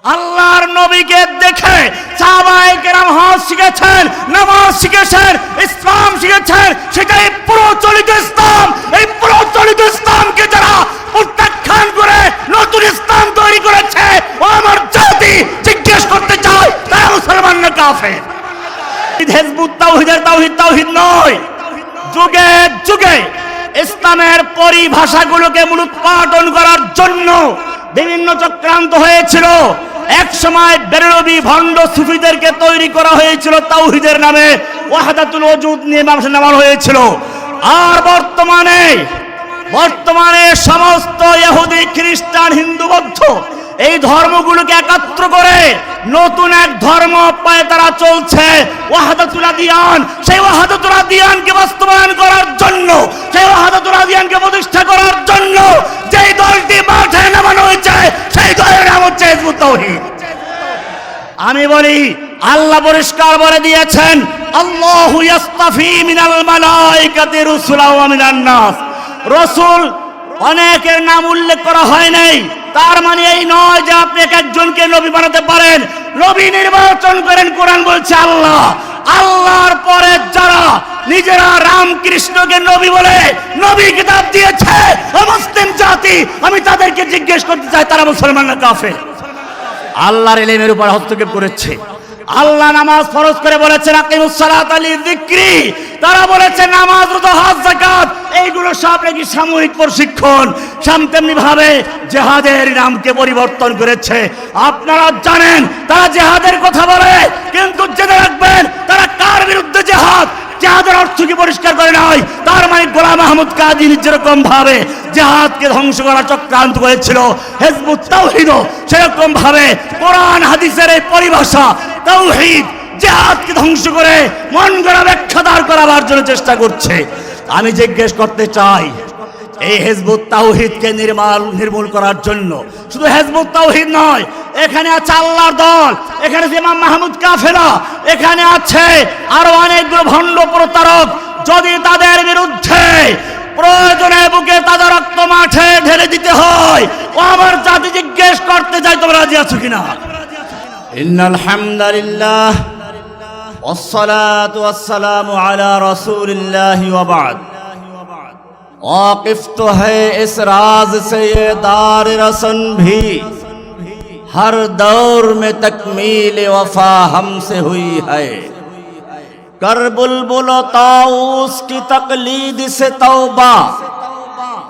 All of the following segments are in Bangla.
আল্লাহর নবীকে দেখে সাহাবায়ে কেরাম হজ শিখেছেন, নামাজ শিখেছেন, ইসলাম শিখেছেন। সেটাই প্রচলিত ইসলাম। এই প্রচলিত ইসলামকে যারা প্রত্যাখ্যান করে নতুন ইসলাম তৈরি করেছে, ও আমার জাতি জিজ্ঞেস করতে চাই, তারা মুসলমান না কাফের? হিজবুত তাওহীদের তাওহীদ তাওহীদ নয়। যুগে যুগে ইসলামের পরিভাষাগুলোকে মূলোৎপাটন করার জন্য বিভিন্ন চক্রান্ত হয়েছিল। এক সময় বেরলভী ভণ্ড সুফিদেরকে তৈরি করা হয়েছিল তাওহীদের নামে, ওয়াহদাতুল ওজুদ নিয়ে মানুষের নামানো হয়েছিল। আর বর্তমানে সমস্ত ইহুদি, খ্রিস্টান, হিন্দু, বৌদ্ধ এই ধর্মগুলোকে একত্র করে নতুন এক ধর্ম পায় তারা চলছে, ওয়াহদাতুল আদিয়ান। সেই ওয়াহদাতুল আদিয়ানকে বাস্তবায়ন করার জন্য, সেই ওয়াহদাতুল আদিয়ানকে প্রতিষ্ঠা করার জন্য যেই দলটি মাঠে নামানো হয়েছে, সেই দলের নাম হচ্ছে হিজবুত তাওহীদ। আমি বলি, আল্লাহ পরিষ্কার বলে দিয়েছেন, আল্লাহু ইয়াসতাফি মিনাল মালাইকাতি রুসুলা ওয়া মিনান নাস। রাসূল অনেকের নাম উল্লেখ করা হয় নাই। তার মানে এই নয় যে আপনি একজনকে নবী বানাতে পারেন। নবী নির্বাচন করেন, কোরআন বলছে আল্লাহ। আল্লাহর পরে যারা নিজেরা রামকৃষ্ণকে নবী বলে নবী কিতাব দিয়েছে, মুসলিম জাতি, আমি তাদেরকে জিজ্ঞেস করতে চাই, তারা মুসলমান না কাফের? আল্লাহর ইলমের উপর হস্তক্ষেপ করেছে। আল্লাহ নামাজ ফরজ করে বলেছেন আকিমুস সালাতা লিযিকরি। তারা বলেছে নামাজ, রোজা, হজ, যাকাত এইগুলো সব নাকি সামরিক প্রশিক্ষণ। তেমনি ভাবে জিহাদের নামকে পরিবর্তন করেছে। আপনারা জানেন তারা জিহাদের কথা বলে, কিন্তু জেনে রাখবেন তারা কার বিরুদ্ধে জিহাদ, জিহাদের অর্থ কি পরিষ্কার করে নাই। তার মানে গোলাম মাহমুদ কাদিনী যেরকম ভাবে জিহাদকে ধ্বংস করার চক্রান্ত করেছিল, হিজবুত তাওহীদও সেরকম ভাবে কোরআন হাদিসের এই পরিভাষা তাওহীদ জিহাদকে ধ্বংস করে মন গড়া ব্যাখ্যা দাঁড় করাবার জন্য চেষ্টা করছে। আমি জিজ্ঞেস করতে চাই, এই হিজবুত তাওহীদকে নির্মূল করার জন্য শুধু হিজবুত তাওহীদ নয়, এখানে আছে আল্লাহর দল, এখানে আছে ইমাম মাহমুদ কাফেলা, এখানে আছে আরো অনেকগুলো ভণ্ড প্রতারক। যদি তাদের বিরুদ্ধে প্রয়োজনে বুকে তাদের রক্ত মাঠে ঢেলে দিতে হয়, ও আমার জাতি জিজ্ঞেস করতে চাই, তোমরা রাজি আছো কিনা? ইন্নাল হামদুলিল্লাহ ওয়াসসালাতু ওয়াসসালামু আলা রাসূলিল্লাহি ওয়া বা'দ। वाकिफ तो है इस राज से ये दार रसन भी, हर दौर में तकमील वफा हमसे हुई है। कर बुलबुल ताऊस की तकलीद से तौबा,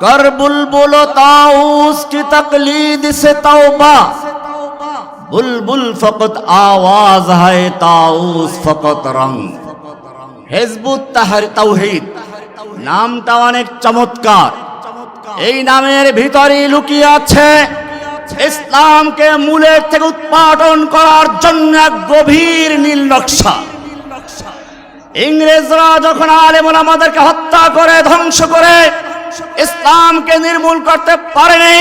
कर बुलबुल ताऊस की तकलीद से तौबा। बुलबुल फकत आवाज है, ताऊस फकत रंग। हिजबुत ताওহীদ নামটা অনেক চমৎকার। এই নামের ভিতরে লুকিয়ে আছে ইসলামকে মূলের থেকে উৎপাটন করার জন্য এক গভীর নীল নকশা। ইংরেজরা যখন আলেম ওলামাদেরকে হত্যা করে, ধ্বংস করে, ইসলামকে নির্মূল করতে পারেনি,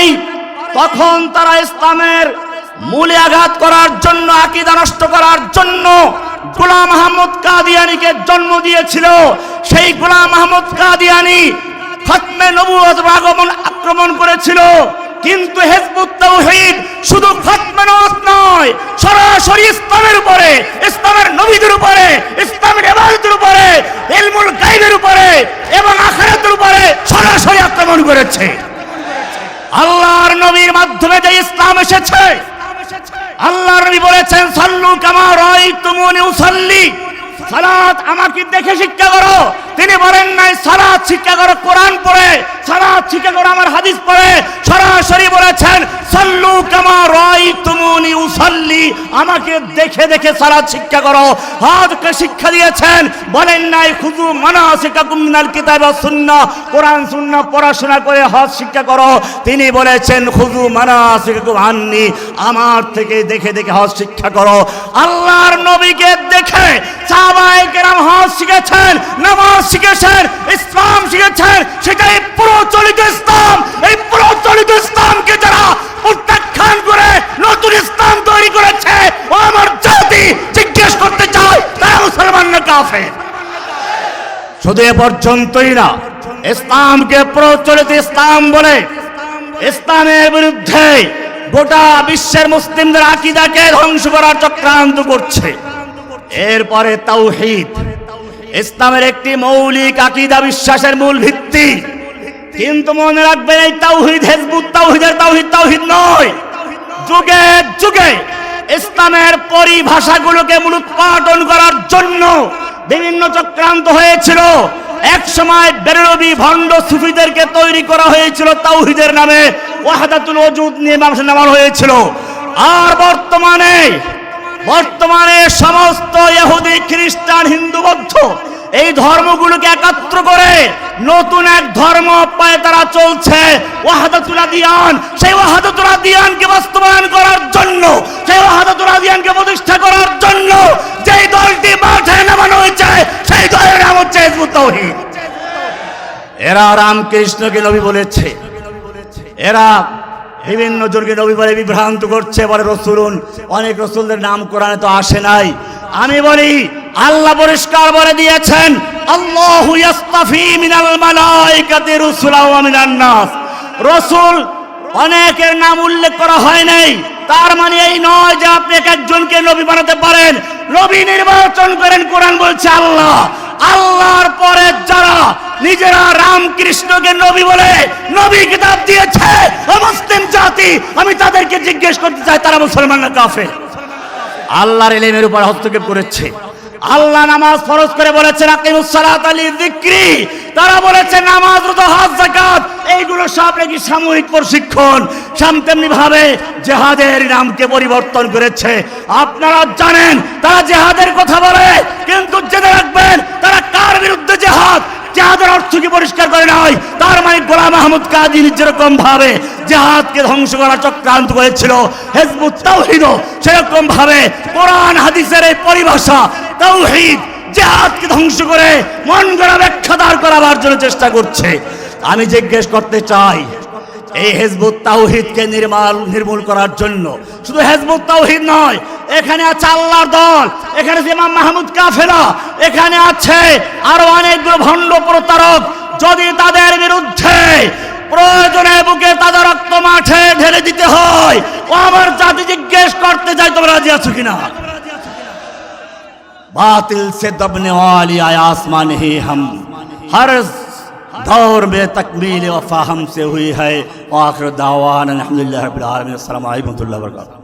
তখন তারা ইসলামের মূলে আঘাত করার জন্য, আকীদা নষ্ট করার জন্য গোলাম মাহমুদ কাদিয়ানীকে জন্ম দিয়েছিল। সেই গোলাম মাহমুদ কাদিয়ানী খতমে নবুয়তের আক্রমণ করেছিল। কিন্তু হিজবুত তাওহীদ শুধু খতমে নবুয়ত নয়, সরাসরি ইসলামের উপরে, ইসলামের নবীদের উপরে, ইসলামের ইবাদতের উপরে, ইলমুল গায়বের উপরে এবং আখিরাতের উপরে সরাসরি আক্রমণ করেছে। আল্লাহর নবীর মাধ্যমে যে ইসলাম এসেছে, আল্লাহর নবী বলেছেন সাল্লু কামা রাআইতুমুনি উসাল্লি, সালাত আমাকে দেখে শিক্ষা করো। তিনি বলেন নাই সালাত শিক্ষা করো কোরআন পড়ে, সালাত শিক্ষা করো আমার হাদিস পড়ে। সরাসরি বলেছেন সাল্লু কামা রাআইতুমুনি উসাল্লি, আমাকে দেখে দেখে সালাত শিক্ষা করো। হজকে শিক্ষা দিয়েছেন, বলেন নাই খুযু মানাসিকাকুম মিনাল কিতাবি ওয়াস সুন্নাহ, কোরআন সুন্নাহ পড়াশোনা করে হজ শিক্ষা করো। তিনি বলেছেন খুযু মানাসিকাকুম আন্নি, আমার থেকে দেখে দেখে হজ শিক্ষা করো। আল্লাহর নবীকে দেখে সাহাবায়ে কেরাম হজ শিখেছেন, নামাজ শিখেছেন, ইসলাম শিখেছেন। সেটাই প্রচলিত ইসলাম। এই প্রচলিত ইসলামকে যারা প্রত্যাখ্যান করে নতুন ইসলাম তৈরি করেছে, ও আমার জাতি জিজ্ঞেস করতে চাই, তারা মুসলমান না কাফের? শুধু এ পর্যন্তই না, ইসলামকে প্রচলিত ইসলাম বলে ইসলামের বিরুদ্ধে গোটা বিশ্বের মুসলিমদের আকীদাকে ধ্বংস করার চক্রান্ত করছে। এরপরে তাওহীদ, ইসলামের একটি মৌলিক আকীদা, বিশ্বাসের মূল ভিত্তি। কিন্তু মনে রাখবেন, এই তাওহীদ হিজবুত তাওহীদের তাওহীদ তাওহীদ নয়। যুগে যুগে ইসলামের পরিভাষাগুলোকে মূলোৎপাটন করার জন্য বিভিন্ন চক্রান্ত হয়েছিল। এক সময় বেরলভী ভণ্ড সুফিদেরকে তৈরি করা হয়েছিল তাওহীদের নামে, ওয়াহদাতুল ওজুদ নিয়ে মানুষের নামানো হয়েছিল। আর বর্তমানে সমস্ত ইহুদি, খ্রিস্টান, হিন্দু, বৌদ্ধ এই ধর্মগুলোকে একাত্র করে নতুন এক ধর্ম পায়ে তারা চলছে, ওয়াহদাতুল আদিয়ান। সেই ওয়াহদাতুল আদিয়ানকে বাস্তবায়ন করার জন্য, সেই ওয়াহদাতুল আদিয়ানকে প্রতিষ্ঠা করার জন্য যেই দলটি মাঠে নামানো হয়েছে, সেই দলের নাম হচ্ছে হিজবুত তাওহীদ। এরা রামকৃষ্ণকে নবী বলেছে, এরা বিভিন্ন জনকে নবী বলে বিভ্রান্ত করছে, বলে রসুলুন। অনেক রসুলদের নাম কোরআনে তো আসে নাই। আমি বলি, আল্লাহ পরিষ্কার বলে দিয়েছেন, আল্লাহু ইয়াসতাফি মিনাল মালাইকাতি রুসুলাও ওয়া মিনান নাস। রসুল অনেকের নাম উল্লেখ করা হয় নাই, তার মানে এই নয় যে আপনি একজনকে নবী বানাতে পারেন। নবী নির্বাচন করেন, কোরআন বলছে আল্লাহ। আল্লাহর পরে যারা নিজেরা রামকৃষ্ণকে নবী বলে নবী কিতাব দিয়েছে, মুসলিম জাতি, আমি তাদেরকে জিজ্ঞেস করতে চাই, তারা মুসলমান না কাফের? আল্লাহর ইলমের উপর হস্তক্ষেপ করেছে। আল্লাহ নামাজ ফরজ করে বলেছেন আকিমুস সালাতা লিযিকরি, তারা বলেছে নামাজ, রোজা, হজ, যাকাত এইগুলো সব নাকি সাময়িক প্রশিক্ষণ। তেমনি ভাবে জিহাদের নামকে পরিবর্তন করেছে। আপনারা জানেন তারা জিহাদের কথা বলে, কিন্তু জেনে রাখবেন তারা কার বিরুদ্ধে জিহাদ, জিহাদের অর্থ কি পরিষ্কার করে নাই। তার মানে গোলাম মাহমুদ কাজী যেরকম ভাবে জিহাদকে ধ্বংস করার চক্রান্ত করেছিল, হিজবুত তাওহীদও সেরকম ভাবে কোরআন হাদিসের এই পরিভাষা তাওহীদ জিহাদকে ধ্বংস করে মন গড়া ব্যাখ্যা দাঁড় করাবার জন্য চেষ্টা করছে। আমি জিজ্ঞেস করতে চাই, এই হিজবুত তাওহীদকে নির্মূল করার জন্য শুধু হিজবুত তাওহীদ নয়, এখানে আছে আল্লাহর দল, এখানে আছে ইমাম মাহমুদ কাফেলা, এখানে আছে আরো অনেকগুলো ভণ্ড প্রতারক। যদি তাদের বিরুদ্ধে প্রয়োজনে বুকে তাদের রক্ত মাঠে ঢেলে দিতে হয়, ও আমার জাতি জিজ্ঞেস করতে চাই, তোমরা রাজি আছো কিনা? बातिल से दबने वाली आया आसमान ही हम, हर दौर में तकमील वफा हमसे हुई है। आखिर दावाना अल्हम्दुलिल्लाहि रब्बिल आलमीन। अस्सलामु अलैकुम व रहमतुल्लाहि व बरकातुहू।